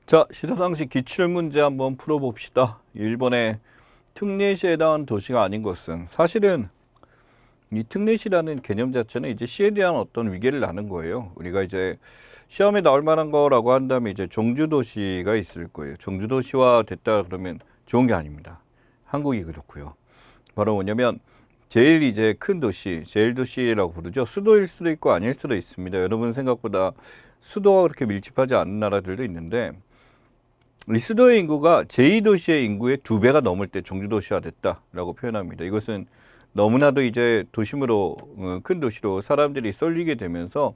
자, 시사상식 기출문제 한번 풀어봅시다. 일본의 특례시에 해당하는 도시가 아닌 것은 사실은 이 특례시라는 개념 자체는 이제 시에 대한 어떤 위계를 나는 거예요. 우리가 이제 시험에 나올 만한 거라고 한다면 이제 종주도시가 있을 거예요. 종주도시화 됐다 그러면 좋은 게 아닙니다. 한국이 그렇고요. 바로 뭐냐면 제일 이제 큰 도시, 제일 도시라고 부르죠. 수도일 수도 있고 아닐 수도 있습니다. 여러분 생각보다 수도가 그렇게 밀집하지 않은 나라들도 있는데 이 수도의 인구가 제2도시의 인구의 2배가 넘을 때 종주도시화 됐다라고 표현합니다. 이것은 너무나도 이제 도심으로 큰 도시로 사람들이 쏠리게 되면서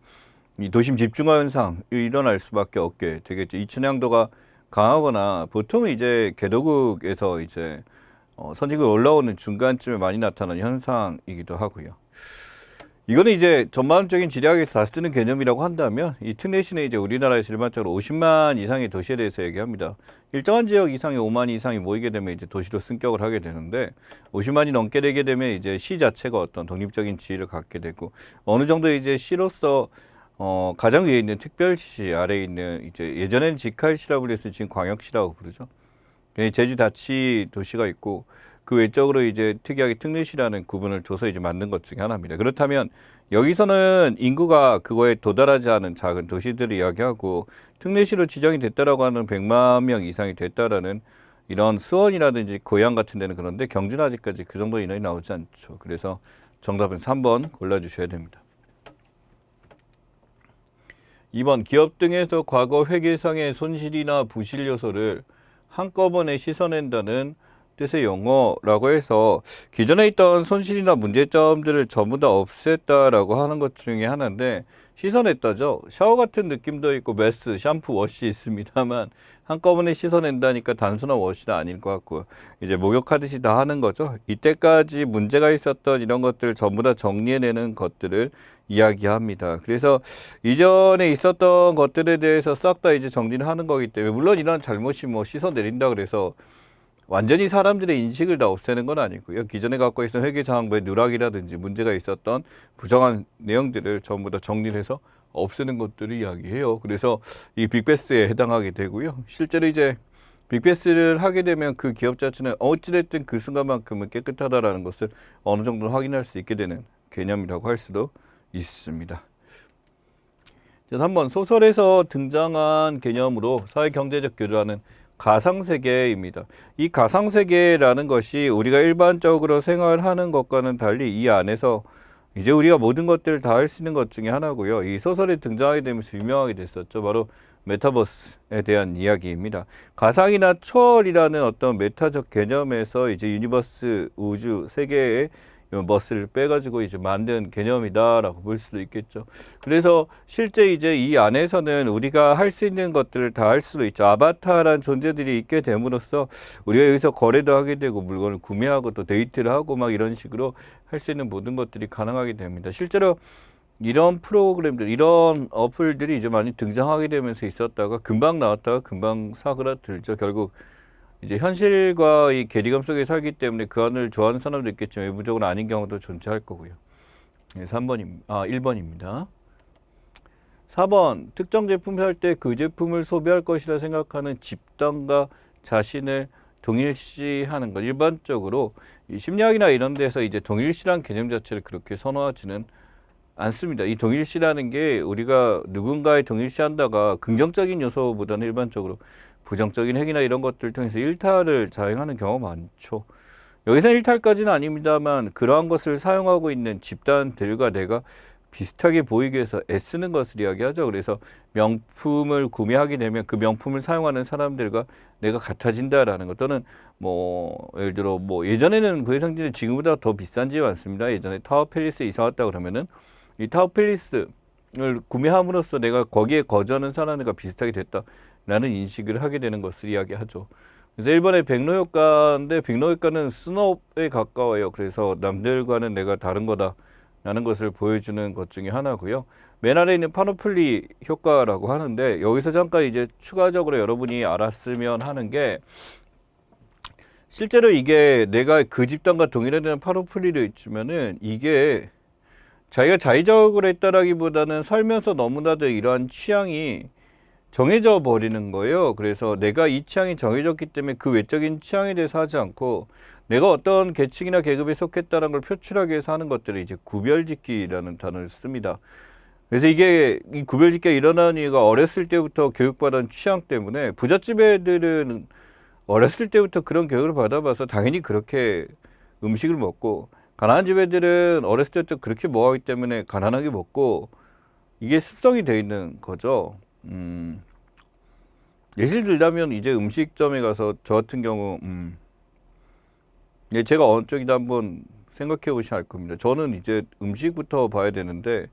이 도심 집중화 현상이 일어날 수밖에 없게 되겠죠. 이춘향도가 강하거나 보통 이제 개도국에서 이제 선진국 올라오는 중간쯤에 많이 나타나는 현상이기도 하고요. 이거는 이제 전반적인 지리학에서 다 쓰는 개념이라고 한다면 이 특례시는 이제 우리나라에서 일반적으로 50만 이상의 도시에 대해서 얘기합니다. 일정한 지역 이상의 5만 이상이 모이게 되면 이제 도시로 승격을 하게 되는데 50만이 넘게 되게 되면 이제 시 자체가 어떤 독립적인 지위를 갖게 되고 어느 정도 이제 시로서 가장 위에 있는 특별시 아래에 있는 이제 예전에는 직할시라고 불렸을 지금 광역시라고 부르죠. 제주자치 도시가 있고 그 외적으로 이제 특이하게 특례시라는 구분을 둬서 이제 만든 것 중에 하나입니다. 그렇다면 여기서는 인구가 그거에 도달하지 않은 작은 도시들을 이야기하고 특례시로 지정이 됐다라고 하는 100만 명 이상이 됐다라는 이런 수원이라든지 고양 같은 데는 그런데 경주는 아직까지 그 정도 인원이 나오지 않죠. 그래서 정답은 3번 골라주셔야 됩니다. 2번 기업 등에서 과거 회계상의 손실이나 부실 요소를 한꺼번에 씻어낸다는 뜻의 용어라고 해서 기존에 있던 손실이나 문제점들을 전부 다 없앴다라고 하는 것 중에 하나인데 씻어냈다죠. 샤워 같은 느낌도 있고 메스, 샴푸, 워시 있습니다만 한꺼번에 씻어낸다니까 단순한 워시는 아닐 것 같고 이제 목욕하듯이 다 하는 거죠. 이때까지 문제가 있었던 이런 것들을 전부 다 정리해내는 것들을 이야기합니다. 그래서 이전에 있었던 것들에 대해서 싹 다 이제 정리를 하는 거기 때문에 물론 이런 잘못이 뭐 씻어내린다 그래서 완전히 사람들의 인식을 다 없애는 건 아니고요. 기존에 갖고 있던 회계장부의 누락이라든지 문제가 있었던 부정한 내용들을 전부 다 정리를 해서 없애는 것들을 이야기해요. 그래서 이 빅베스에 해당하게 되고요. 실제로 이제 빅베스를 하게 되면 그 기업 자체는 어찌됐든 그 순간만큼은 깨끗하다라는 것을 어느 정도 확인할 수 있게 되는 개념이라고 할 수도 있습니다. 자, 3번 소설에서 등장한 개념으로 사회경제적 교류하는 가상세계입니다. 이 가상세계라는 것이 우리가 일반적으로 생활하는 것과는 달리 이 안에서 이제 우리가 모든 것들을 다 할 수 있는 것 중에 하나고요. 이 소설에 등장하게 되면서 유명하게 됐었죠. 바로 메타버스에 대한 이야기입니다. 가상이나 초월이라는 어떤 메타적 개념에서 이제 유니버스 우주 세계의 버스를 빼가지고 이제 만든 개념이다라고 볼 수도 있겠죠. 그래서 실제 이제 이 안에서는 우리가 할 수 있는 것들을 다 할 수도 있죠. 아바타라는 존재들이 있게 됨으로써 우리가 여기서 거래도 하게 되고 물건을 구매하고 또 데이트를 하고 막 이런 식으로 할 수 있는 모든 것들이 가능하게 됩니다. 실제로 이런 프로그램들, 이런 어플들이 이제 많이 등장하게 되면서 있었다가 금방 나왔다가 금방 사그라들죠. 결국 이제 현실과 이 괴리감 속에 살기 때문에 그 안을 좋아하는 사람도 있겠지만 외부적으로 아닌 경우도 존재할 거고요. 1번입니다. 4번 특정 제품을 살 때 그 제품을 소비할 것이라 생각하는 집단과 자신을 동일시하는 것. 일반적으로 이 심리학이나 이런 데서 이제 동일시란 개념 자체를 그렇게 선호하지는 않습니다. 이 동일시라는 게 우리가 누군가의 동일시한다가 긍정적인 요소보다는 일반적으로 부정적인 행위나 이런 것들 통해서 일탈을 자행하는 경우가 많죠. 여기서 일탈까지는 아닙니다만 그러한 것을 사용하고 있는 집단들과 내가 비슷하게 보이기 위해서 애쓰는 것을 이야기하죠. 그래서 명품을 구매하게 되면 그 명품을 사용하는 사람들과 내가 같아진다라는 것 또는 뭐 예를 들어 뭐 예전에는 부해상진이 지금보다 더 비싼 집이 많습니다. 예전에 타워팰리스에 이사 왔다 그러면은 이 타워팰리스를 구매함으로써 내가 거기에 거주하는 사람들과 비슷하게 됐다라는 인식을 하게 되는 것을 이야기하죠. 그래서 1번의 백로효과인데 백로효과는 스놉에 가까워요. 그래서 남들과는 내가 다른 거다라는 것을 보여주는 것 중에 하나고요. 맨 아래 있는 파노플리 효과라고 하는데 여기서 잠깐 이제 추가적으로 여러분이 알았으면 하는 게 실제로 이게 내가 그 집단과 동일하다는 파노플리를 있으면은 이게 자기가 자의적으로 했다라기보다는 살면서 너무나도 이러한 취향이 정해져 버리는 거예요. 그래서 내가 이 취향이 정해졌기 때문에 그 외적인 취향에 대해서 하지 않고 내가 어떤 계층이나 계급에 속했다는 걸 표출하기 위해서 하는 것들을 이제 구별짓기라는 단어를 씁니다. 그래서 이게 이 구별짓기가 일어나는 이유가 어렸을 때부터 교육받은 취향 때문에 부잣집 애들은 어렸을 때부터 그런 교육을 받아봐서 당연히 그렇게 음식을 먹고 가난한 집 애들은 어렸을 때부터 그렇게 먹었기 때문에 가난하게 먹고 이게 습성이 돼 있는 거죠. 예를 들자면 이제 음식점에 가서 저 같은 경우 예, 제가 어느 쪽이다 한번 생각해 보시면 알 겁니다. 저는 이제 음식부터 봐야 되는데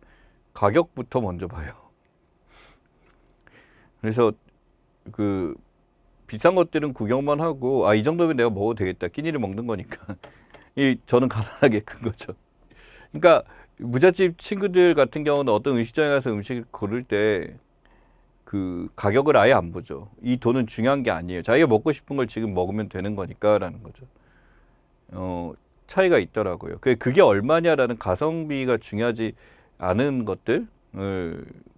가격부터 먼저 봐요. 그래서 그 비싼 것들은 구경만 하고 이 정도면 내가 먹어도 되겠다. 끼니를 먹는 거니까. 이 저는 가난하게 큰 거죠. 그러니까 부잣집 친구들 같은 경우는 어떤 음식점에 가서 음식을 고를 때 그 가격을 아예 안 보죠. 이 돈은 중요한 게 아니에요. 자기가 먹고 싶은 걸 지금 먹으면 되는 거니까라는 거죠. 차이가 있더라고요. 그게 얼마냐라는 가성비가 중요하지 않은 것들을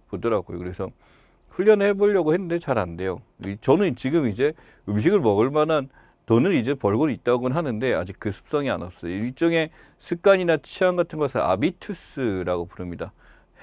보더라고요. 그래서 훈련을 해보려고 했는데 잘 안 돼요. 저는 지금 이제 음식을 먹을 만한 돈을 이제 벌고 있다고는 하는데 아직 그 습성이 안 없어요. 일종의 습관이나 취향 같은 것을 아비투스라고 부릅니다.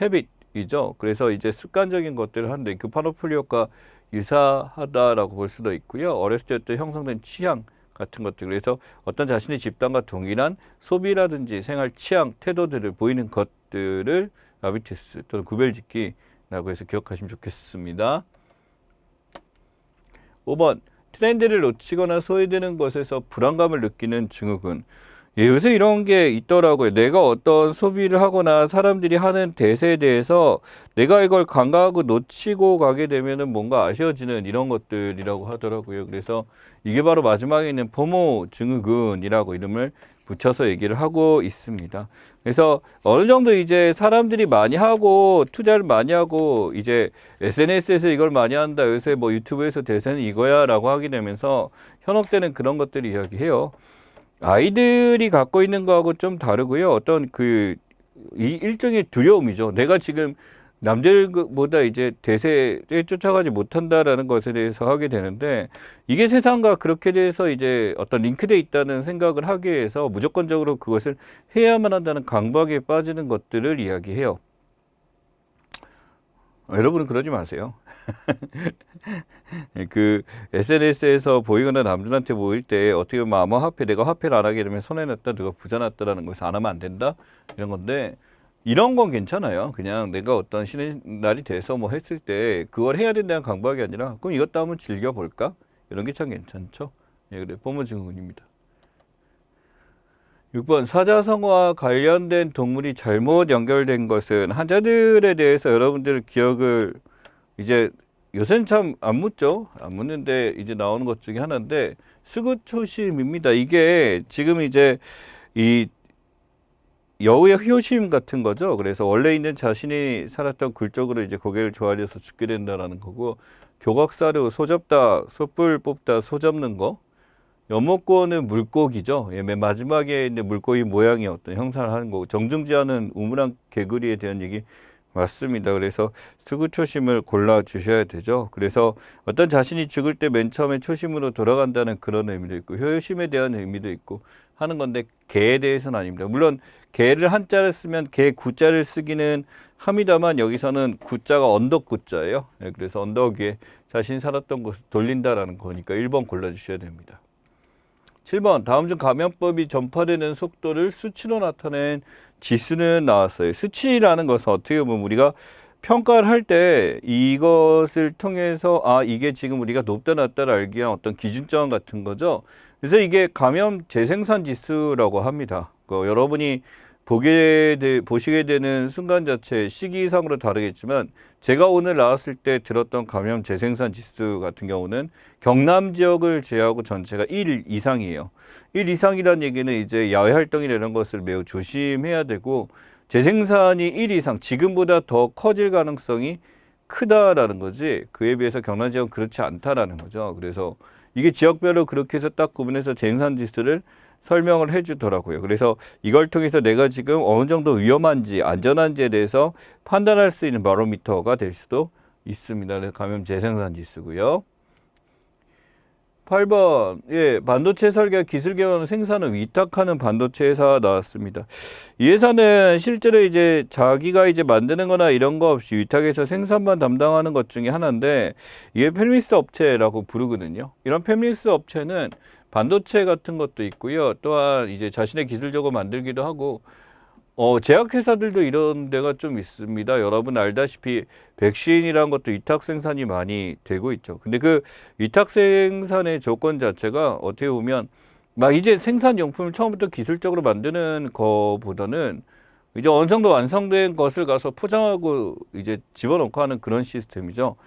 헤빗이죠. 그래서 이제 습관적인 것들을 하는데 그 파노플리오과 유사하다라고 볼 수도 있고요. 어렸을 때부터 형성된 취향 같은 것들, 그래서 어떤 자신의 집단과 동일한 소비라든지 생활 취향, 태도들을 보이는 것들을 아비투스 또는 구별짓기라고 해서 기억하시면 좋겠습니다. 5번 트렌드를 놓치거나 소외되는 것에서 불안감을 느끼는 증후군. 예, 요새 이런 게 있더라고요. 내가 어떤 소비를 하거나 사람들이 하는 대세에 대해서 내가 이걸 간과하고 놓치고 가게 되면은 뭔가 아쉬워지는 이런 것들이라고 하더라고요. 그래서 이게 바로 마지막에 있는 포모 증후군이라고 이름을 붙여서 얘기를 하고 있습니다. 그래서 어느 정도 이제 사람들이 많이 하고 투자를 많이 하고 이제 SNS에서 이걸 많이 한다. 요새 뭐 유튜브에서 대세는 이거야 라고 하게 되면서 현혹되는 그런 것들을 이야기해요. 아이들이 갖고 있는 거하고 좀 다르고요. 어떤 일종의 두려움이죠. 내가 지금 남들보다 이제 대세에 쫓아가지 못한다라는 것에 대해서 하게 되는데 이게 세상과 그렇게 돼서 이제 어떤 링크돼 있다는 생각을 하기 위해서 무조건적으로 그것을 해야만 한다는 강박에 빠지는 것들을 이야기해요. 여러분은 그러지 마세요. 그 SNS에서 보이거나 남들한테 보일 때 어떻게 보면 암호화폐 내가 화폐를 안 하게 되면 손해났다 누가 부자 났다라는 것을 안 하면 안 된다 이런 건데 이런 건 괜찮아요. 그냥 내가 어떤 신의 날이 돼서 뭐 했을 때 그걸 해야 된다는 강박이 아니라 그럼 이것도 한번 즐겨볼까? 이런 게 참 괜찮죠. 예, 그래 포모 증후군입니다. 6번 사자성어와 관련된 동물이 잘못 연결된 것은 한자들에 대해서 여러분들 기억을 이제 요새는 참 안 묻죠. 안 묻는데 이제 나오는 것 중에 하나인데 수구초심입니다. 이게 지금 이제 이 여우의 효심 같은 거죠. 그래서 원래 있는 자신이 살았던 굴 쪽으로 이제 고개를 조아려서 죽게 된다라는 거고 교각사료 소잡다 소뿔 뽑다 소잡는 거 연못고는 물고기죠. 예, 맨 마지막에 있는 물고기 모양의 어떤 형상을 하는 거고 정중지하는 우물안 개구리에 대한 얘기 맞습니다. 그래서 수구초심을 골라 주셔야 되죠. 그래서 어떤 자신이 죽을 때 맨 처음에 초심으로 돌아간다는 그런 의미도 있고 효심에 대한 의미도 있고 하는 건데 개에 대해서는 아닙니다. 물론 개를 한자를 쓰면 개 구자를 쓰기는 합니다만 여기서는 구자가 언덕 구자예요. 예, 그래서 언덕 위에 자신이 살았던 곳을 돌린다라는 거니까 1번 골라주셔야 됩니다. 7번 다음 중 감염법이 전파되는 속도를 수치로 나타낸 지수는 나왔어요. 수치라는 것은 어떻게 보면 우리가 평가를 할 때 이것을 통해서 이게 지금 우리가 높다 낮다를 알기 위한 어떤 기준점 같은 거죠. 그래서 이게 감염 재생산 지수라고 합니다. 여러분이 보시게 되는 순간 자체 시기상으로 다르겠지만 제가 오늘 나왔을 때 들었던 감염 재생산 지수 같은 경우는 경남 지역을 제외하고 전체가 1 이상이에요. 1 이상이라는 얘기는 이제 야외 활동이나 이런 것을 매우 조심해야 되고 재생산이 1 이상 지금보다 더 커질 가능성이 크다라는 거지 그에 비해서 경남 지역은 그렇지 않다라는 거죠. 그래서 이게 지역별로 그렇게 해서 딱 구분해서 재생산 지수를 설명을 해주더라고요. 그래서 이걸 통해서 내가 지금 어느 정도 위험한지 안전한지에 대해서 판단할 수 있는 바로미터가 될 수도 있습니다. 그래서 감염 재생산 지수고요. 8번, 예, 반도체 설계 기술 개발 생산을 위탁하는 반도체 회사 나왔습니다. 이 회사는 실제로 이제 자기가 이제 만드는 거나 이런 거 없이 위탁해서 생산만 담당하는 것 중에 하나인데, 이게 팹리스 업체라고 부르거든요. 이런 팹리스 업체는 반도체 같은 것도 있고요. 또한 이제 자신의 기술적으로 만들기도 하고, 제약회사들도 이런 데가 좀 있습니다. 여러분 알다시피 백신이란 것도 위탁 생산이 많이 되고 있죠. 근데 그 위탁 생산의 조건 자체가 어떻게 보면 막 이제 생산 용품을 처음부터 기술적으로 만드는 거보다는 이제 어느 정도 완성된 것을 가서 포장하고 이제 집어넣고 하는 그런 시스템이죠.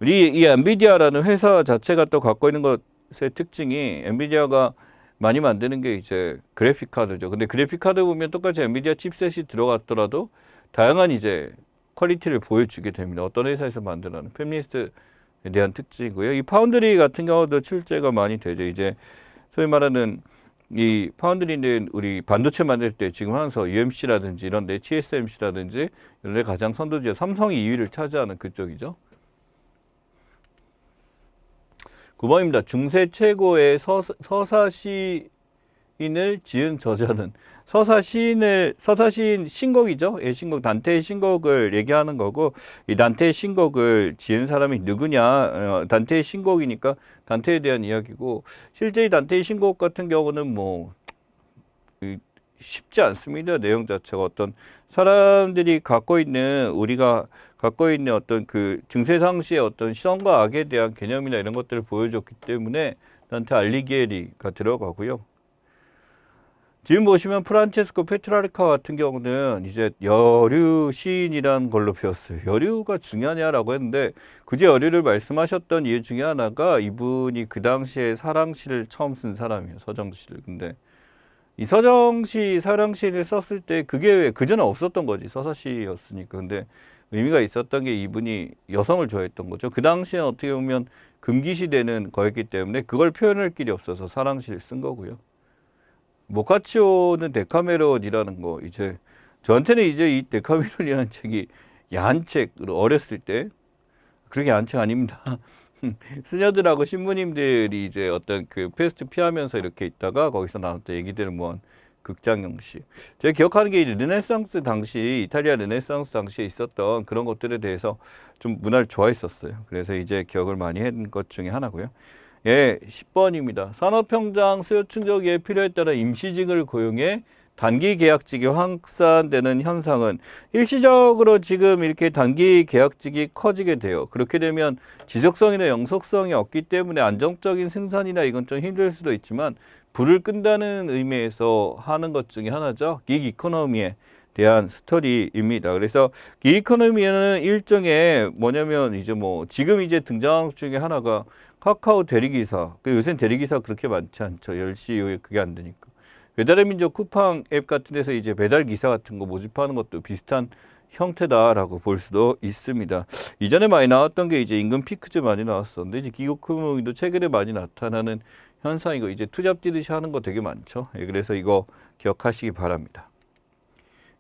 이 엔비디아라는 회사 자체가 또 갖고 있는 것의 특징이 엔비디아가 많이 만드는 게 이제 그래픽 카드죠. 근데 그래픽 카드 보면 똑같이 엔비디아 칩셋이 들어갔더라도 다양한 이제 퀄리티를 보여주게 됩니다. 어떤 회사에서 만드는 팹리스에 대한 특징이고요. 이 파운드리 같은 경우도 출제가 많이 되죠. 이제 소위 말하는 이 파운드리는 우리 반도체 만들 때 지금 하면서 UMC라든지 이런 데 TSMC라든지 이런 데 가장 선두주자 삼성이 2위를 차지하는 그쪽이죠. 9번입니다. 중세 최고의 서사시인을 지은 저자는 서사시인 신곡이죠. 예, 신곡 단테의 신곡을 얘기하는 거고 이 단테의 신곡을 지은 사람이 누구냐? 단테의 신곡이니까 단테에 대한 이야기고 실제 이 단테의 신곡 같은 경우는 뭐 쉽지 않습니다. 내용 자체가 어떤 사람들이 갖고 있는 우리가 갖고 있는 어떤 그 중세상시의 어떤 시선과 악에 대한 개념이나 이런 것들을 보여줬기 때문에 단테 알리기에리가 들어가고요. 지금 보시면 프란체스코 페트라르카 같은 경우는 이제 여류 시인이란 걸로 배웠어요. 여류가 중요하냐라고 했는데 굳이 여류를 말씀하셨던 이유 중에 하나가 이분이 그 당시에 사랑시를 처음 쓴 사람이에요. 서정시를. 근데 이 서정시, 사랑시를 썼을 때 그게 왜 그전에 없었던 거지. 서사시였으니까. 근데 의미가 있었던 게 이분이 여성을 좋아했던 거죠. 그 당시에 어떻게 보면 금기시되는 거였기 때문에 그걸 표현할 길이 없어서 사랑시를 쓴 거고요. 모카치오는 데카메론이라는 거 이제 저한테는 이제 이 데카메론이라는 책이 야한 책으로 어렸을 때 그렇게 야한 책 아닙니다. 스녀들하고 신부님들이 이제 어떤 그 퀘스트 피하면서 이렇게 있다가 거기서 나왔던 얘기들을 모은 극장 형식. 제가 기억하는 게 르네상스 당시 이탈리아 르네상스 당시에 있었던 그런 것들에 대해서 좀 문화를 좋아했었어요. 그래서 이제 기억을 많이 한 것 중에 하나고요. 예, 10번입니다. 산업현장 수요 충족에 필요에 따라 임시직을 고용해 단기 계약직이 확산되는 현상은 일시적으로 지금 이렇게 단기 계약직이 커지게 돼요. 그렇게 되면 지속성이나 영속성이 없기 때문에 안정적인 생산이나 이건 좀 힘들 수도 있지만 불을 끈다는 의미에서 하는 것 중에 하나죠. 긱 이코노미에 대한 스토리입니다. 그래서 긱 이코노미는 일종의 뭐냐면 이제 뭐 지금 이제 등장한 것 중에 하나가 카카오 대리기사. 요새는 대리기사 그렇게 많지 않죠. 10시 이후에 그게 안 되니까. 배달의 민족 쿠팡 앱 같은 데서 이제 배달기사 같은 거 모집하는 것도 비슷한 형태다라고 볼 수도 있습니다. 이전에 많이 나왔던 게 이제 임금 피크제 많이 나왔었는데 이제 기업금융도 최근에 많이 나타나는 현상이고 이제 투잡 뛰듯이 하는 거 되게 많죠. 예, 그래서 이거 기억하시기 바랍니다.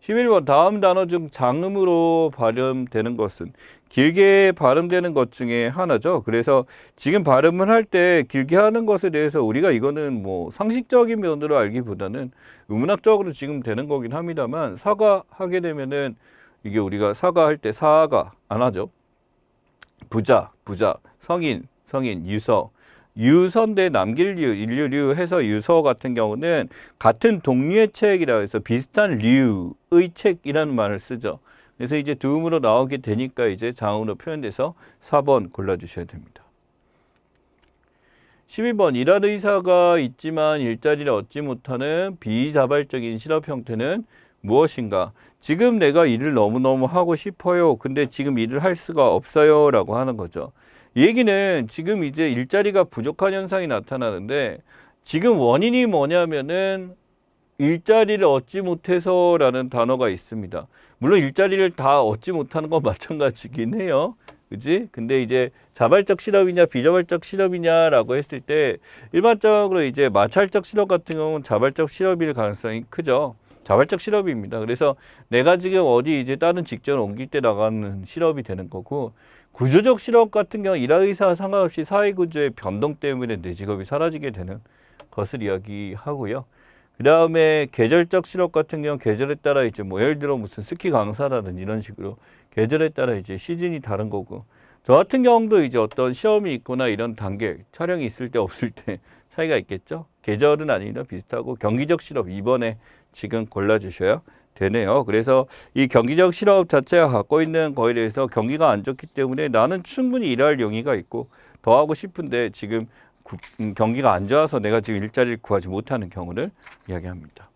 11번 다음 단어 중 장음으로 발음되는 것은 길게 발음되는 것 중에 하나죠. 그래서 지금 발음을 할 때 길게 하는 것에 대해서 우리가 이거는 뭐 상식적인 면으로 알기보다는 의문학적으로 지금 되는 거긴 합니다만 사과하게 되면은 이게 우리가 사과할 때 사가 안 하죠. 부자, 성인, 유서. 유서인데 남길 류, 인류류 해서 유서 같은 경우는 같은 동류의 책이라고 해서 비슷한 류의 책이라는 말을 쓰죠. 그래서 이제 두음으로 나오게 되니까 이제 장음으로 표현돼서 4번 골라주셔야 됩니다. 12번 일할 의사가 있지만 일자리를 얻지 못하는 비자발적인 실업 형태는 무엇인가? 지금 내가 일을 너무너무 하고 싶어요. 근데 지금 일을 할 수가 없어요. 라고 하는 거죠. 이 얘기는 지금 이제 일자리가 부족한 현상이 나타나는데 지금 원인이 뭐냐면은 일자리를 얻지 못해서라는 단어가 있습니다. 물론 일자리를 다 얻지 못하는 건 마찬가지긴 해요. 그지? 근데 이제 자발적 실업이냐 비자발적 실업이냐라고 했을 때 일반적으로 이제 마찰적 실업 같은 경우는 자발적 실업일 가능성이 크죠. 자발적 실업입니다. 그래서 내가 지금 어디 이제 다른 직장을 옮길 때 나가는 실업이 되는 거고, 구조적 실업 같은 경우 일하의사와 상관없이 사회구조의 변동 때문에 내 직업이 사라지게 되는 것을 이야기하고요. 그 다음에 계절적 실업 같은 경우 계절에 따라 이제 뭐 예를 들어 무슨 스키 강사라든지 이런 식으로 계절에 따라 이제 시즌이 다른 거고, 저 같은 경우도 이제 어떤 시험이 있거나 이런 단계, 촬영이 있을 때 없을 때 차이가 있겠죠. 계절은 아니라 비슷하고, 경기적 실업 이번에 지금 골라주셔야 되네요. 그래서 이 경기적 실업 자체가 갖고 있는 거에 대해서 경기가 안 좋기 때문에 나는 충분히 일할 용의가 있고 더 하고 싶은데 지금 경기가 안 좋아서 내가 지금 일자리를 구하지 못하는 경우를 이야기합니다.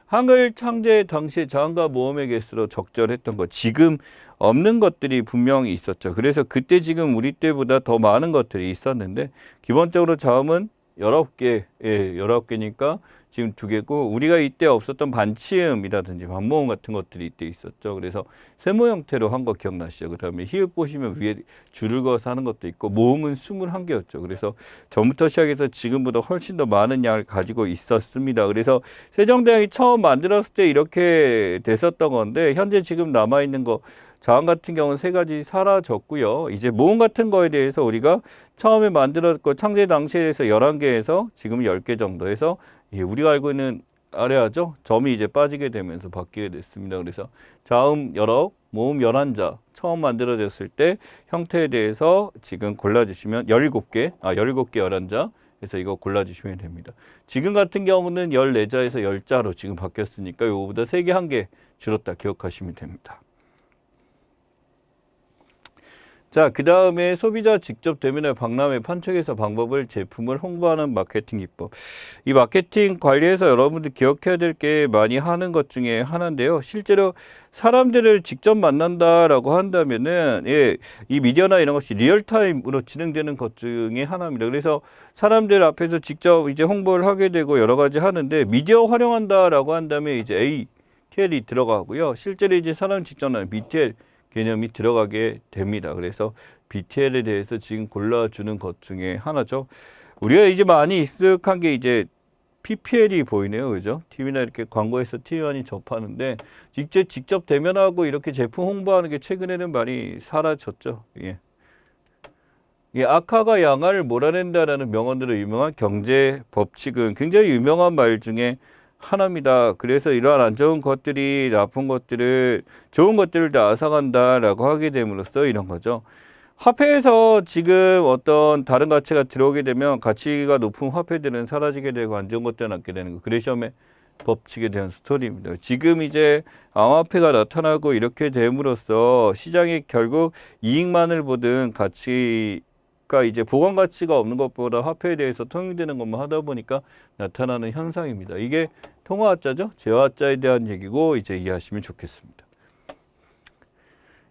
한글 창제 당시에 자원과 모험의 개수로 적절했던 것, 지금 없는 것들이 분명히 있었죠. 그래서 그때 지금 우리 때보다 더 많은 것들이 있었는데, 기본적으로 자음은 19개, 19개니까 지금 2개고, 우리가 이때 없었던 반치음이라든지 반모음 같은 것들이 이때 있었죠. 그래서 세모 형태로 한 거 기억나시죠? 그 다음에 히읗 보시면 위에 줄을 그어서 하는 것도 있고, 모음은 21개였죠. 그래서 전부터 시작해서 지금보다 훨씬 더 많은 양을 가지고 있었습니다. 그래서 세종대왕이 처음 만들었을 때 이렇게 됐었던 건데, 현재 지금 남아있는 거 자음 같은 경우는 3가지 사라졌고요. 이제 모음 같은 거에 대해서 우리가 처음에 만들었고 창제 당시에 대해서 11개에서 지금 10개 정도 해서 우리가 알고 있는 아래하죠. 점이 이제 빠지게 되면서 바뀌게 됐습니다. 그래서 자음 여러, 모음 11자 처음 만들어졌을 때 형태에 대해서 지금 골라주시면 17개, 11자 그래서 이거 골라주시면 됩니다. 지금 같은 경우는 14자에서 10자로 지금 바뀌었으니까 이거보다 3개, 1개 줄었다 기억하시면 됩니다. 자, 그 다음에 소비자 직접 대면에 박람회 판촉에서 방법을 제품을 홍보하는 마케팅 기법. 이 마케팅 관리에서 여러분들 기억해야 될 게 많이 하는 것 중에 하나인데요. 실제로 사람들을 직접 만난다라고 한다면은 이 미디어나 이런 것이 리얼타임으로 진행되는 것 중에 하나입니다. 그래서 사람들 앞에서 직접 이제 홍보를 하게 되고 여러 가지 하는데, 미디어 활용한다라고 한다면 이제 ATL이 들어가고요. 실제로 이제 사람 직접 만나는 BTL 개념이 들어가게 됩니다. 그래서 BTL에 대해서 지금 골라주는 것 중에 하나죠. 우리가 이제 많이 익숙한 게 이제 PPL이 보이네요. 그죠? TV나 이렇게 광고에서 TV 많이 접하는데, 직접 대면하고 이렇게 제품 홍보하는 게 최근에는 많이 사라졌죠. 악화가 양화를 몰아낸다라는 명언으로 유명한 경제 법칙은 굉장히 유명한 말 중에 하나입니다. 그래서 이러한 안 좋은 것들이 나쁜 것들을, 좋은 것들을 다 앗아간다라고 하게 됨으로써 이런 거죠. 화폐에서 지금 어떤 다른 가치가 들어오게 되면 가치가 높은 화폐들은 사라지게 되고 안 좋은 것들은 남게 되는 거. 그레시엄의 법칙에 대한 스토리입니다. 지금 이제 암호화폐가 나타나고 이렇게 됨으로써 시장이 결국 이익만을 보든 가치가 이제 보관 가치가 없는 것보다 화폐에 대해서 통용되는 것만 하다 보니까 나타나는 현상입니다. 이게 통화화자죠. 재화자에 대한 얘기고 이제 이해하시면 좋겠습니다.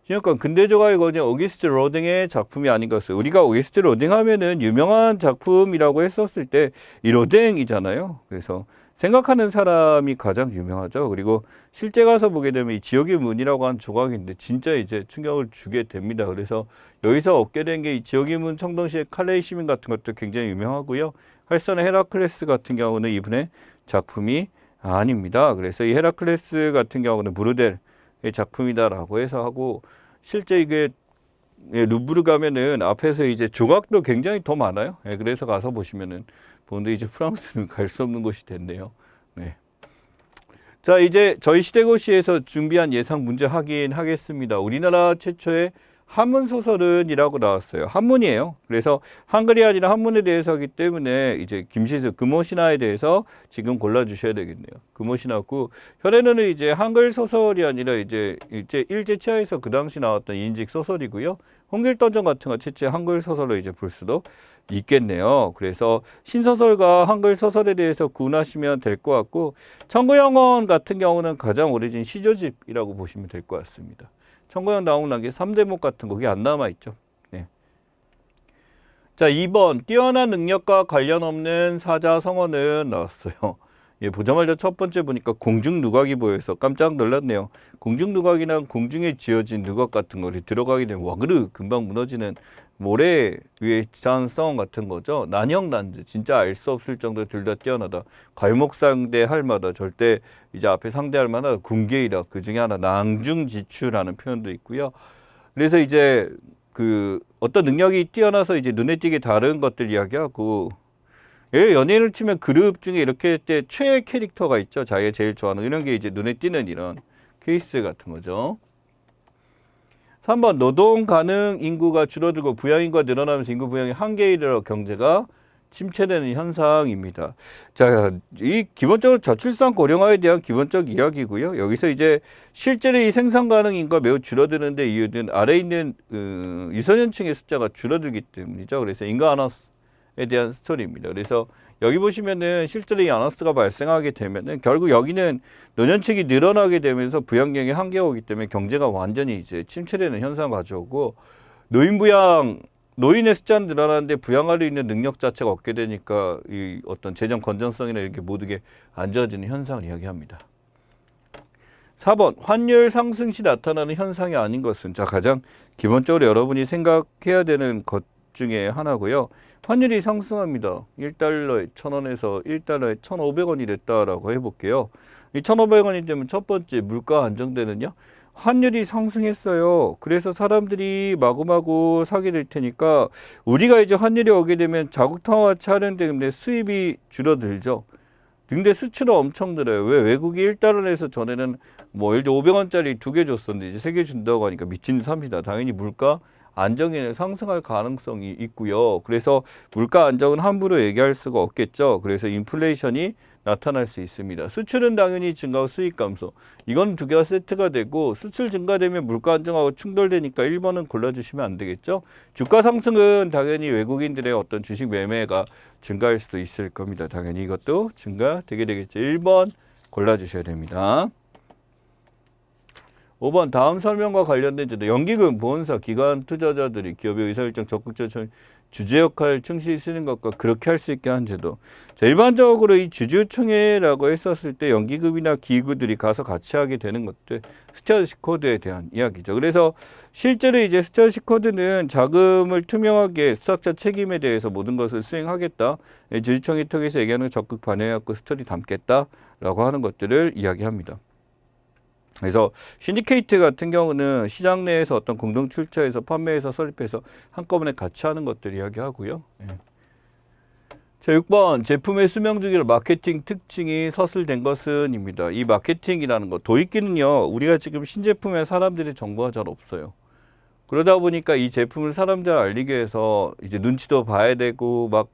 신용권 근대조각의 거진 오기스트 로딩의 작품이 아닌 것을, 우리가 오기스트 로딩 하면은 유명한 작품이라고 했었을 때 이 로딩이잖아요. 그래서 생각하는 사람이 가장 유명하죠. 그리고 실제 가서 보게 되면 이 지옥의 문이라고 하는 조각인데 진짜 이제 충격을 주게 됩니다. 그래서 여기서 얻게 된 게 이 지옥의 문, 청동시의 칼레이 시민 같은 것도 굉장히 유명하고요. 활선의 헤라클레스 같은 경우는 이분의 작품이 아닙니다. 그래서 이 헤라클레스 같은 경우는 브루델의 작품이다라고 해서 하고, 실제 이게 루브르 가면은 앞에서 이제 조각도 굉장히 더 많아요. 그래서 가서 보시면은 보는데 이제 프랑스는 갈 수 없는 곳이 됐네요. 네. 자, 이제 저희 시대고시에서 준비한 예상 문제 확인하겠습니다. 우리나라 최초의 한문 소설은 이라고 나왔어요. 한문이에요. 그래서 한글이 아니라 한문에 대해서 하기 때문에 이제 김시수 금오신화에 대해서 지금 골라주셔야 되겠네요. 금오신화고, 현에는 이제 한글 소설이 아니라 이제 일제치하에서 그 당시 나왔던 인직 소설이고요. 홍길동전 같은 거 최초의 한글 소설로 이제 볼 수도 있겠네요. 그래서 신소설과 한글 소설에 대해서 구분하시면 될 것 같고, 청구영원 같은 경우는 가장 오래된 시조집이라고 보시면 될 것 같습니다. 청구영 나오고 난 게 3대목 같은 거 그게 안 남아있죠. 네. 자, 2번 뛰어난 능력과 관련 없는 사자성어는 나왔어요. 예, 보자마자 첫 번째 보니까 공중 누각이 보여서 깜짝 놀랐네요. 공중 누각이나 공중에 지어진 누각 같은 거리 들어가게 되면 와그르 금방 무너지는 모래 위에 지한 성 같은 거죠. 난형난즈 진짜 알 수 없을 정도로 둘 다 뛰어나다. 괄목 상대할 마다 절대 이제 앞에 상대할 만한 군계이다. 그 중에 하나 낭중지추라는 표현도 있고요. 그래서 이제 그 어떤 능력이 뛰어나서 이제 눈에 띄게 다른 것들 이야기하고 예, 연예인을 치면 그룹 중에 이렇게 때 최애 캐릭터가 있죠. 자기가 제일 좋아하는 이런 게 이제 눈에 띄는 이런 케이스 같은 거죠. 3번 노동 가능 인구가 줄어들고 부양 인구가 늘어나면서 인구 부양이 한계에 이르러 경제가 침체되는 현상입니다. 자, 이 기본적으로 저출산 고령화에 대한 기본적 이야기고요. 여기서 이제 실제로 이 생산 가능 인구가 매우 줄어드는데 이유는 아래에 있는 유소년층의 숫자가 줄어들기 때문이죠. 그래서 인구 아너스에 대한 스토리입니다. 그래서 여기 보시면은 실제로 이 아너스가 발생하게 되면은 결국 여기는 노년층이 늘어나게 되면서 부양경에 한계가 오기 때문에 경제가 완전히 이제 침체되는 현상을 가져오고 노인의 숫자는 늘어나는데 부양할 수 있는 능력 자체가 없게 되니까 이 어떤 재정 건전성이나 이렇게 모두게 안 좋아지는 현상을 이야기합니다. 4번 환율 상승 시 나타나는 현상이 아닌 것은 자 가장 기본적으로 여러분이 생각해야 되는 것 중에 하나고요. 환율이 상승합니다. 1달러에 1,000원에서 1달러에 1,500원이 됐다라고 해볼게요. 이 1,500원이 되면 첫 번째 물가 안정되는요. 환율이 상승했어요. 그래서 사람들이 마구마구 사게 될 테니까 우리가 이제 환율이 오게 되면 자국 통화 차량 때문에 수입이 줄어들죠. 근데 수출은 엄청 늘어요. 왜? 외국이 1달러에서 전에는 뭐 예를 들어 500원짜리 2개 줬었는데 이제 3개 준다고 하니까 미친 삽니다. 당연히 물가 안정이 상승할 가능성이 있고요. 그래서 물가 안정은 함부로 얘기할 수가 없겠죠. 그래서 인플레이션이 나타날 수 있습니다. 수출은 당연히 증가하고 수익 감소. 이건 두 개가 세트가 되고 수출 증가되면 물가 안정하고 충돌되니까 1번은 골라주시면 안 되겠죠. 주가 상승은 당연히 외국인들의 어떤 주식 매매가 증가할 수도 있을 겁니다. 당연히 이것도 증가되게 되겠죠. 1번 골라주셔야 됩니다. 5번 다음 설명과 관련된 제도 연기금, 보험사, 기관 투자자들이 기업의 의사일정 적극적인 주주 역할을 충실히 쓰는 것과 그렇게 할 수 있게 한 제도. 자, 일반적으로 이 주주총회라고 했었을 때 연기금이나 기구들이 가서 같이 하게 되는 것들 스튜어드십 코드에 대한 이야기죠. 그래서 실제로 이제 스튜어드십 코드는 자금을 투명하게 수탁자 책임에 대해서 모든 것을 수행하겠다. 주주총회 통해서 얘기하는 적극 반영해갖고 스토리 담겠다라고 하는 것들을 이야기합니다. 그래서 신디케이트 같은 경우는 시장 내에서 어떤 공동 출처에서 판매해서 설립해서 한꺼번에 같이 하는 것들 이야기하고요. 예. 자, 6번 제품의 수명 주기로 마케팅 특징이 서술된 것은입니다. 이 마케팅이라는 거 도입기는요. 우리가 지금 신제품에 사람들이 정보가 잘 없어요. 그러다 보니까 이 제품을 사람들 알리기 위해서 이제 눈치도 봐야 되고 막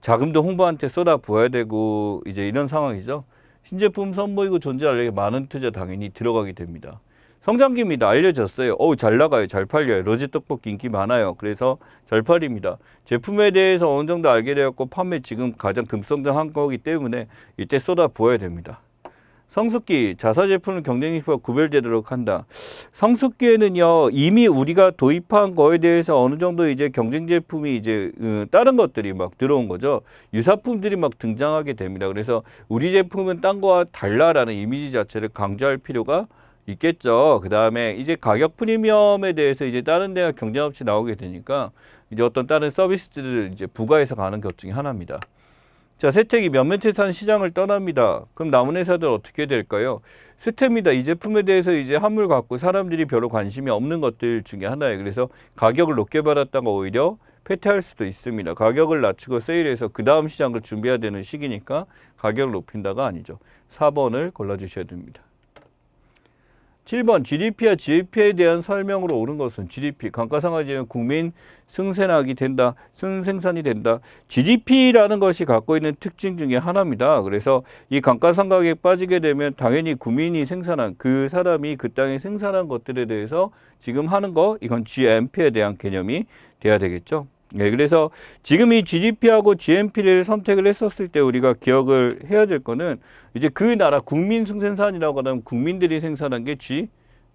자금도 홍보한테 쏟아 부어야 되고 이제 이런 상황이죠. 신제품 선보이고 존재하려면 많은 투자 당연히 들어가게 됩니다. 성장기입니다. 알려졌어요. 잘 나가요. 잘 팔려요. 로제 떡볶이 인기 많아요. 그래서 잘 팔립니다. 제품에 대해서 어느 정도 알게 되었고 판매 지금 가장 급성장한 거기 때문에 이때 쏟아 부어야 됩니다. 성숙기, 자사 제품을 경쟁력과 구별되도록 한다. 성숙기에는요, 이미 우리가 도입한 거에 대해서 어느 정도 이제 경쟁 제품이 이제 다른 것들이 막 들어온 거죠. 유사품들이 막 등장하게 됩니다. 그래서 우리 제품은 딴 거와 달라라는 이미지 자체를 강조할 필요가 있겠죠. 그 다음에 이제 가격 프리미엄에 대해서 이제 다른 데가 경쟁 없이 나오게 되니까 이제 어떤 다른 서비스들을 이제 부과해서 가는 것 중에 하나입니다. 자, 세택이 몇몇 회사는 시장을 떠납니다. 그럼 남은 회사들 어떻게 될까요? 스텝입니다. 이 제품에 대해서 이제 한물 갖고 사람들이 별로 관심이 없는 것들 중에 하나예요. 그래서 가격을 높게 받았다가 오히려 패퇴할 수도 있습니다. 가격을 낮추고 세일해서 그 다음 시장을 준비해야 되는 시기니까 가격을 높인다가 아니죠. 4번을 골라주셔야 됩니다. 7번 GDP와 GAP에 대한 설명으로 옳은 것은 GDP, 감가상각이면 국민 승생산이 된다. 승생산이 된다. GDP라는 것이 갖고 있는 특징 중에 하나입니다. 그래서 이 감가상각에 빠지게 되면 당연히 국민이 생산한 그 사람이 그 땅에 생산한 것들에 대해서 지금 하는 거 이건 GNP에 대한 개념이 돼야 되겠죠. 네, 그래서 지금 이 GDP하고 GNP를 선택을 했었을 때 우리가 기억을 해야 될 거는 이제 그 나라 국민 승생산이라고 하면 국민들이 생산한 게 GNP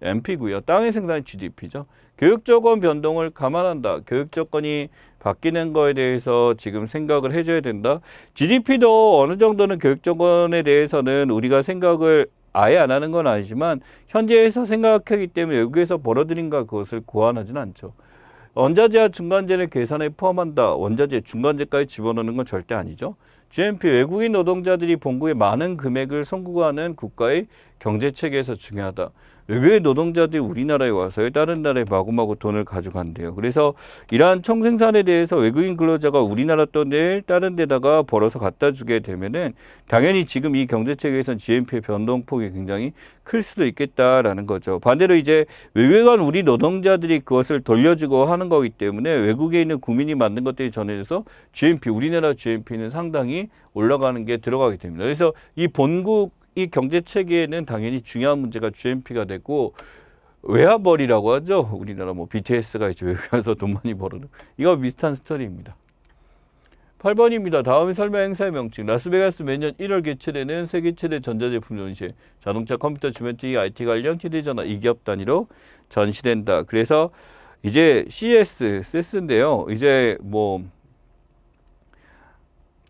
MP고요. 땅의 생산 GDP죠. 교육조건 변동을 감안한다. 교육조건이 바뀌는 거에 대해서 지금 생각을 해줘야 된다. GDP도 어느 정도는 교육조건에 대해서는 우리가 생각을 아예 안 하는 건 아니지만 현재에서 생각하기 때문에 외국에서 벌어들인가 그것을 고안하진 않죠. 원자재와 중간재를 계산에 포함한다. 원자재, 중간재까지 집어넣는 건 절대 아니죠. GNP, 외국인 노동자들이 본국에 많은 금액을 송구하는 국가의 경제체계에서 중요하다. 외국의 노동자들이 우리나라에 와서 다른 나라에 마구마구 돈을 가져간대요. 그래서 이러한 총생산에 대해서 외국인 근로자가 우리나라 돈을 다른 데다가 벌어서 갖다 주게 되면은 당연히 지금 이 경제체계에서는 GNP의 변동폭이 굉장히 클 수도 있겠다라는 거죠. 반대로 이제 외국에 간 우리 노동자들이 그것을 돌려주고 하는 거기 때문에 외국에 있는 국민이 만든 것들이 전해져서 GNP, 우리나라 GNP는 상당히 올라가는 게 들어가게 됩니다. 그래서 이 본국 이 경제 체계에는 당연히 중요한 문제가 GNP가 되고 외화벌이라고 하죠. 우리나라 뭐 BTS가 이제 외국에 가서 돈 많이 벌어는 이거 비슷한 스토리입니다. 8번입니다. 다음에 설명 행사의 명칭. 라스베가스 매년 1월 개최되는 세계 최대 전자제품 전시. 자동차, 컴퓨터, 주변기기, IT 관련 휴대전화 2기업 단위로 전시된다. 그래서 이제 CES인데요. 이제 뭐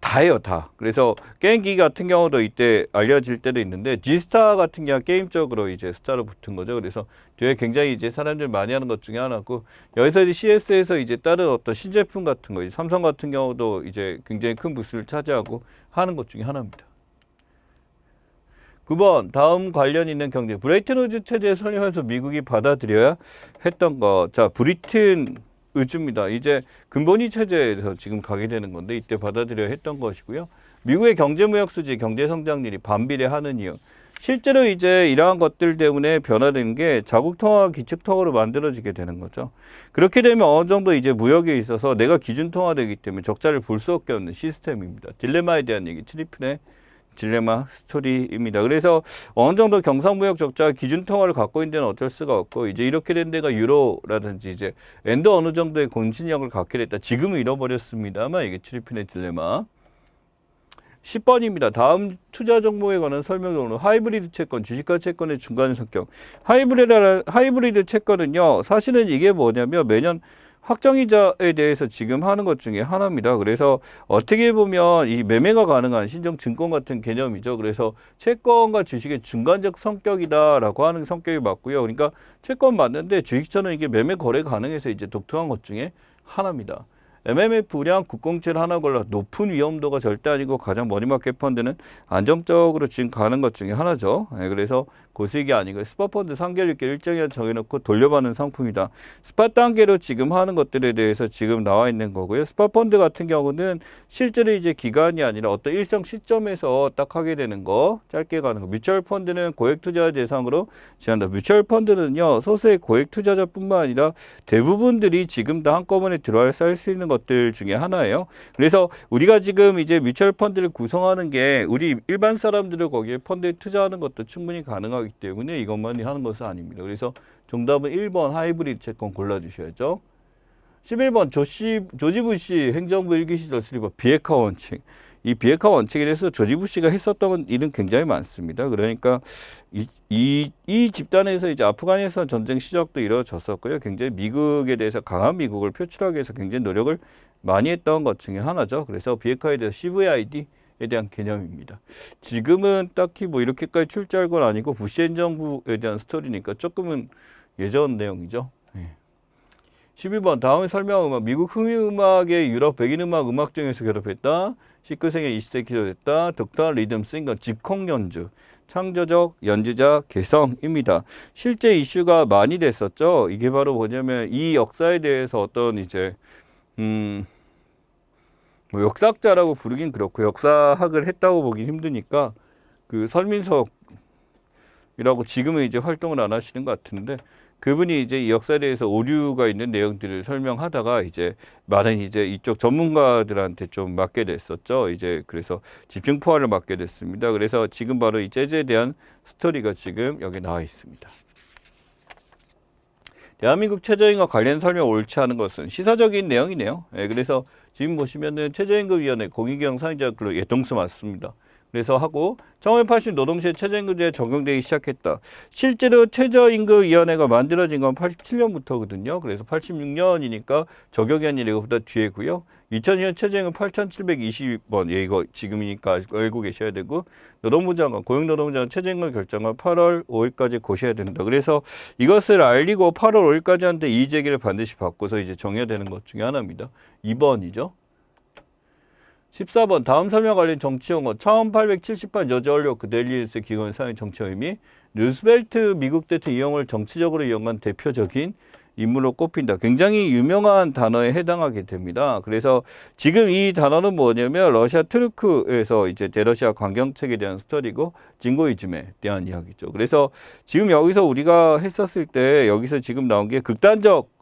다예요, 다. 그래서 게임기 같은 경우도 이때 알려질 때도 있는데 G스타 같은 경우 게임적으로 이제 스타로 붙은 거죠. 그래서 뒤에 굉장히 이제 사람들 많이 하는 것 중에 하나고 여기서 이제 CS에서 이제 다른 어떤 신제품 같은 거, 삼성 같은 경우도 이제 굉장히 큰 부스를 차지하고 하는 것 중에 하나입니다. 9번 다음 관련 있는 경제 브레이튼 우즈 체제에 설립해서 미국이 받아들여야 했던 것. 자, 브리튼 우즈입니다. 이제 근본위 체제에서 지금 가게 되는 건데 이때 받아들여야 했던 것이고요. 미국의 경제무역 수지, 경제 성장률이 반비례하는 이유. 실제로 이제 이러한 것들 때문에 변화되는 게 자국통화가 기축통화로 만들어지게 되는 거죠. 그렇게 되면 어느 정도 이제 무역에 있어서 내가 기준통화되기 때문에 적자를 볼 수밖에 없는 시스템입니다. 딜레마에 대한 얘기, 트리플의 딜레마 스토리입니다. 그래서 어느 정도 경상무역 적자 기준 통화를 갖고 있는 데는 어쩔 수가 없고 이제 이렇게 된 데가 유로라든지 이제 엔도 어느 정도의 공신력을 갖게 됐다. 지금은 잃어버렸습니다만 이게 트리플의 딜레마. 10번입니다. 다음 투자 정보에 관한 설명으로 하이브리드 채권, 주식과 채권의 중간 성격. 하이브리드 채권은요. 사실은 이게 뭐냐면 매년 확정이자에 대해서 지금 하는 것 중에 하나입니다. 그래서 어떻게 보면 이 매매가 가능한 신종증권 같은 개념이죠. 그래서 채권과 주식의 중간적 성격이다라고 하는 성격이 맞고요. 그러니까 채권 맞는데 주식처럼 이게 매매 거래 가능해서 이제 독특한 것 중에 하나입니다. MMF량 국공채를 하나 골라 높은 위험도가 절대 아니고 가장 머니마켓 펀드는 안정적으로 지금 가는 것 중에 하나죠. 네, 그래서 고수익이 아니고 스팟 펀드 상계일게 일정량 정해놓고 돌려받는 상품이다. 스팟 단계로 지금 하는 것들에 대해서 지금 나와 있는 거고요. 스팟 펀드 같은 경우는 실제로 이제 기간이 아니라 어떤 일정 시점에서 딱 하게 되는 거, 짧게 가는 거. 뮤추얼 펀드는 고액 투자 대상으로 지한다. 뮤추얼 펀드는요, 소수의 고액 투자자뿐만 아니라 대부분들이 지금 다 한꺼번에 들어와 쌀 수 있는 것들 중에 하나예요. 그래서 우리가 지금 이제 뮤추얼 펀드를 구성하는 게 우리 일반 사람들을 거기에 펀드에 투자하는 것도 충분히 가능하기 때문에 이것만 하는 것은 아닙니다. 그래서 정답은 1번 하이브리드 채권 골라주셔야죠. 11번 조지 부시 행정부 1기 시절 수립한 비핵화 원칙. 이 비핵화 원칙에 대해서 조지 부시가 했었던 일은 굉장히 많습니다. 그러니까 이 집단에서 이제 아프가니스탄 전쟁 시작도 이루어졌었고요. 굉장히 미국에 대해서 강한 미국을 표출하기 위해서 굉장히 노력을 많이 했던 것 중에 하나죠. 그래서 비핵화에 대해서 CVID에 대한 개념입니다. 지금은 딱히 뭐 이렇게까지 출제할 건 아니고 부시 행정부에 대한 스토리니까 조금은 예전 내용이죠. 12번 다음에 설명음악 미국 흥미음악의 유럽 백인음악 음악 중에서 결합했다. 19세기 20세기 기초됐다. 독특한 리듬 싱거 집콕 연주 창조적 연주자 개성입니다. 실제 이슈가 많이 됐었죠. 이게 바로 뭐냐면 이 역사에 대해서 어떤 이제 뭐 역사학자라고 부르긴 그렇고 역사학을 했다고 보기 힘드니까 그 설민석이라고 지금은 이제 활동을 안 하시는 것 같은데 그분이 이제 이 역사에 대해서 오류가 있는 내용들을 설명하다가 이제 많은 이제 이쪽 전문가들한테 좀 맡게 됐었죠. 이제 그래서 집중 포화를 맡게 됐습니다. 그래서 지금 바로 이 재즈에 대한 스토리가 지금 여기 나와 있습니다. 대한민국 최저임금과 관련 설명 옳지 않은 것은 시사적인 내용이네요. 그래서 지금 보시면은 최저임금위원회 공익경 상임자 글로 동수 맞습니다. 그래서 하고 1980 노동시에 최저임금제가 적용되기 시작했다. 실제로 최저임금위원회가 만들어진 건 87년부터거든요. 그래서 86년이니까 적용이 아니라 이거보다 뒤에고요. 2002년 최저임금 8,720원. 예, 이거 지금이니까 알고 계셔야 되고 노동부 장관, 고용노동부 장관 최저임금 결정은 8월 5일까지 고셔야 된다. 그래서 이것을 알리고 8월 5일까지 한데 이의 제기를 반드시 받고서 이제 정해야 되는 것 중에 하나입니다. 2번이죠. 14번 다음 설명 관련 정치 용어 1878 저지 얼리오크 데일리뉴스 기관 사용 정치 의미 루스벨트 미국 대통령 이용을 정치적으로 이용한 대표적인 인물로 꼽힌다. 굉장히 유명한 단어에 해당하게 됩니다. 그래서 지금 이 단어는 뭐냐면 러시아 투르크에서 이제 대러시아 관경책에 대한 스터디고 진고이즘에 대한 이야기죠. 그래서 지금 여기서 우리가 했었을 때 여기서 지금 나온 게 극단적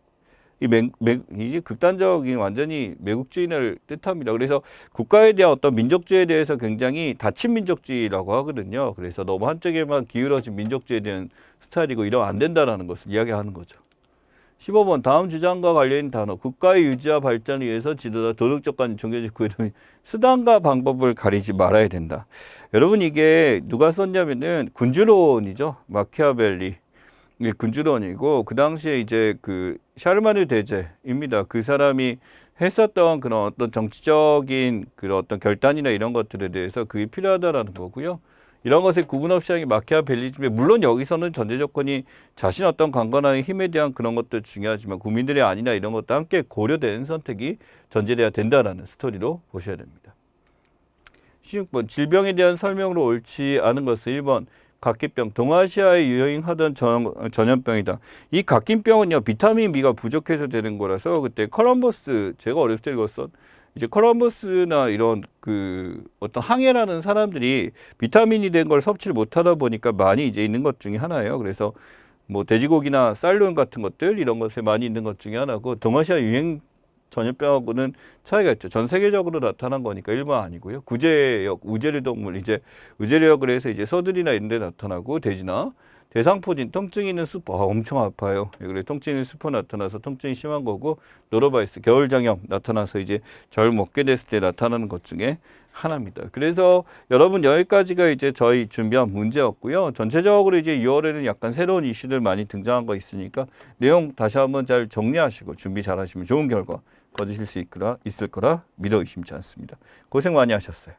이제 극단적인 완전히 매국주의를 뜻합니다. 그래서 국가에 대한 어떤 민족주의에 대해서 굉장히 닫힌 민족주의라고 하거든요. 그래서 너무 한쪽에만 기울어진 민족주의에 대한 스타일이고 이러면 안 된다라는 것을 이야기하는 거죠. 15번 다음 주장과 관련된 단어 국가의 유지와 발전을 위해서 지도자 도덕적 관 종교적 구애도 수단과 방법을 가리지 말아야 된다. 여러분 이게 누가 썼냐면은 군주론이죠. 마키아벨리. 이게 군주론이고 그 당시에 이제 그 샤르마누 대제입니다. 그 사람이 했었던 그런 어떤 정치적인 그런 어떤 결단이나 이런 것들에 대해서 그게 필요하다라는 거고요. 이런 것에 구분 없이 하는 게 마키아벨리즘에 물론 여기서는 전제 조건이 자신 어떤 강건한 힘에 대한 그런 것도 중요하지만 국민들이 아니나 이런 것도 함께 고려된 선택이 전제돼야 된다라는 스토리로 보셔야 됩니다. 16번 질병에 대한 설명으로 옳지 않은 것은 1번 각기병, 동아시아에 유행하던 전염병이다. 이 각기병은요, 비타민 B가 부족해서 되는 거라서 그때 콜럼버스, 제가 어렸을 때 읽었던 이제 콜럼버스나 이런 그 어떤 항해라는 사람들이 비타민이 된 걸 섭취를 못하다 보니까 많이 이제 있는 것 중에 하나예요. 그래서 뭐 돼지고기나 쌀론 같은 것들 이런 것에 많이 있는 것 중에 하나고 동아시아 유행 전염병하고는 차이가 있죠. 전 세계적으로 나타난 거니까 일반 아니고요. 구제역, 우제류 동물, 이제 우제류역을 해서 이제 서들이나 이런 데 나타나고 돼지나 대상포진, 통증 있는 수포, 엄청 아파요. 그래 통증 있는 수포 나타나서 통증이 심한 거고 노로바이러스, 겨울장염 나타나서 이제 절 먹게 됐을 때 나타나는 것 중에 하나입니다. 그래서 여러분 여기까지가 이제 저희 준비한 문제였고요. 전체적으로 이제 6월에는 약간 새로운 이슈들 많이 등장한 거 있으니까 내용 다시 한번 잘 정리하시고 준비 잘 하시면 좋은 결과 거두실 수 있을 거라 믿어 의심치 않습니다. 고생 많이 하셨어요.